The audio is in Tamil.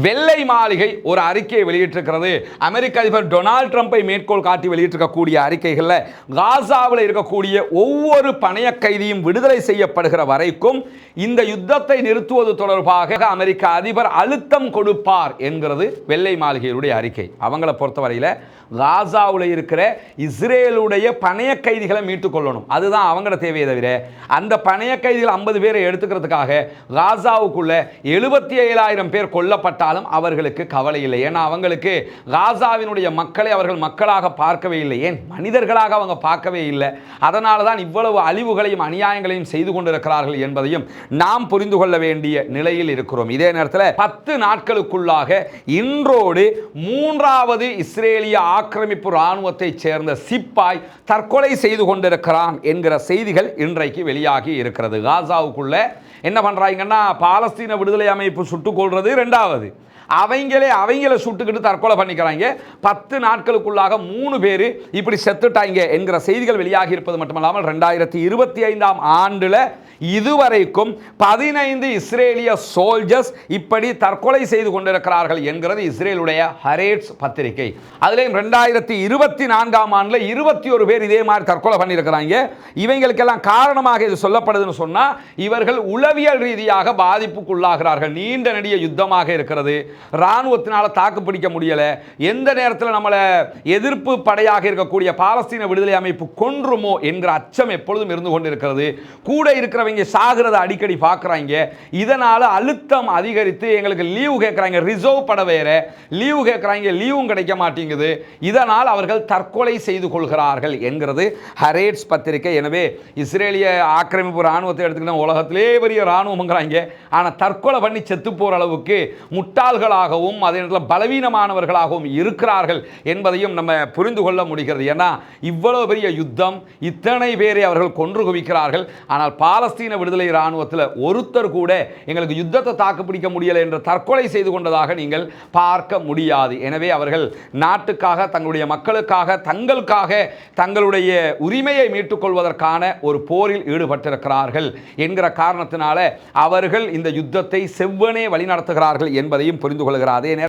வெள்ளை மாளிகை ஒரு அறிக்கையை வெளியிட்டிருக்கிறது. அமெரிக்க அதிபர் டொனால்ட் ட்ரம்பை மேற்கோள் காட்டி வெளியிட்டிருக்கக்கூடிய அறிக்கைகளில் காசாவில் இருக்கக்கூடிய ஒவ்வொரு பணைய கைதியும் விடுதலை செய்யப்படுகிற வரைக்கும் இந்த யுத்தத்தை நிறுத்துவது தொடர்பாக அமெரிக்க அதிபர் அழுத்தம் கொடுப்பார் என்கிறது வெள்ளை மாளிகையுடைய அறிக்கை. அவங்களை பொறுத்தவரையில் காசாவில் இருக்கிற இஸ்ரேலுடைய பணைய கைதிகளை மீட்டுக் கொள்ளணும், அதுதான் அவங்களோட தேவையை தவிர அந்த பணைய கைதிகள் 50 பேரை எடுத்துக்கிறதுக்காக காசாவுக்குள்ள 77,000 பேர் கொல்லப்பட்டாலும் அவர்களுக்கு கவலை இல்லை. ஏன்னா அவங்களுக்கு காசாவினுடைய மக்களை அவர்கள் மக்களாக பார்க்கவே இல்லை, ஏன் மனிதர்களாக அவங்க பார்க்கவே இல்லை. அதனால தான் இவ்வளவு அழிவுகளையும் அநியாயங்களையும் செய்து கொண்டிருக்கிறார்கள் என்பதையும் நாம் புரிந்து கொள்ள வேண்டிய நிலையில் இருக்கிறோம். இதே நேரத்தில் 10 நாட்களுக்குள்ளாக இன்றோடு 3வது இஸ்ரேலிய ஆக்கிரமிப்பு இராணுவத்தை சேர்ந்த சிப்பாய் தற்கொலை செய்து கொண்டிருக்கிறான் என்கிற செய்திகள் இன்றைக்கு வெளியாகி இருக்கிறது. காசாவுக்குள்ள என்ன பண்றாங்கன்னா பாலஸ்தீன விடுதலை அமைப்பு சுட்டுக் கொள்றது 2வது, அவங்கள சுட்டுக்கிட்டு தற்கொலை பண்ணிக்கிறாங்க. 10 நாட்களுக்குள்ளாக 3 பேர் இப்படி செத்துட்டாங்க என்கிற செய்திகள் வெளியாகி இருப்பது மட்டுமல்லாமல் 2025ஆம் ஆண்டுல இதுவரைக்கும் 15 இஸ்ரேலிய சோல்ஜர்ஸ் இப்படி தற்கொலை செய்து கொண்டிருக்கிறார்கள் என்கிறது இஸ்ரேலுடைய ஹரேட்ஸ் பத்திரிகை. அதுலேயும் 2024ஆம் ஆண்டுல 21 பேர் இதே மாதிரி தற்கொலை பண்ணியிருக்கிறாங்க. இவங்களுக்கெல்லாம் காரணமாக இது சொல்லப்படுதுன்னு சொன்னா இவர்கள் உளவியல் ரீதியாக பாதிப்புக்குள்ளாகிறார்கள். நீண்ட நெடிய யுத்தமாக இருக்கிறது, இராணுவத்தினால தாக்கு பிடிக்க முடியல, எந்த நேரத்தில் நம்மளை எதிர்ப்பு படையாக இருக்கக்கூடிய பாலஸ்தீன விடுதலை அமைப்பு கொன்றுமோ என்கிற அச்சம் எப்பொழுதும் இருந்து கொண்டிருக்கிறது. கூட இருக்கிறவங்க சாகிறத அடிக்கடி பார்க்குறாங்க. இதனால அழுத்தம் அதிகரித்து எங்களுக்கு லீவு கேட்குறாங்க, ரிசர்வ் பட வேற லீவு கேட்குறாங்க, லீவும் கிடைக்க மாட்டேங்குது. இதனால் அவர்கள் தற்கொலை செய்து கொள்கிறார்கள் என்கிறது ஹரேட்ஸ் பத்திரிகை. எனவே இஸ்ரேலிய ஆக்கிரமிப்பு இராணுவத்தை எடுத்துக்கிட்ட உலகத்திலே பெரிய இராணுவம்ங்கிறாங்க, ஆனால் தற்கொலை பண்ணி செத்து போகிற அளவுக்கு முட்டாள்களாகவும் அதே நேரத்தில் பலவீனமானவர்களாகவும் இருக்கிறார்கள் என்பதையும் நம்ம புரிந்து கொள்ள முடிகிறது. ஏன்னா இவ்வளவு பெரிய யுத்தம், இத்தனை பேரை அவர்கள் கொன்று குவிக்கிறார்கள், ஆனால் பாலஸ்தீன விடுதலை இராணுவத்தில் ஒருத்தர் கூட எங்களுக்கு யுத்தத்தை தாக்கு பிடிக்க முடியலை என்று தற்கொலை செய்து கொண்டதாக நீங்கள் பார்க்க முடியாது. எனவே அவர்கள் நாட்டுக்காக, தங்களுடைய மக்களுக்காக, தங்களுடைய உரிமையை மீட்டுக் கொள்வதற்கான ஒரு போரில் ஈடுபட்டிருக்கிறார்கள் என்கிற காரணத்தினால அவர்கள் இந்த யுத்தத்தை செவ்வனே வழிநடத்துகிறார்கள் என்பதையும் புரிந்து கொள்கிறார்.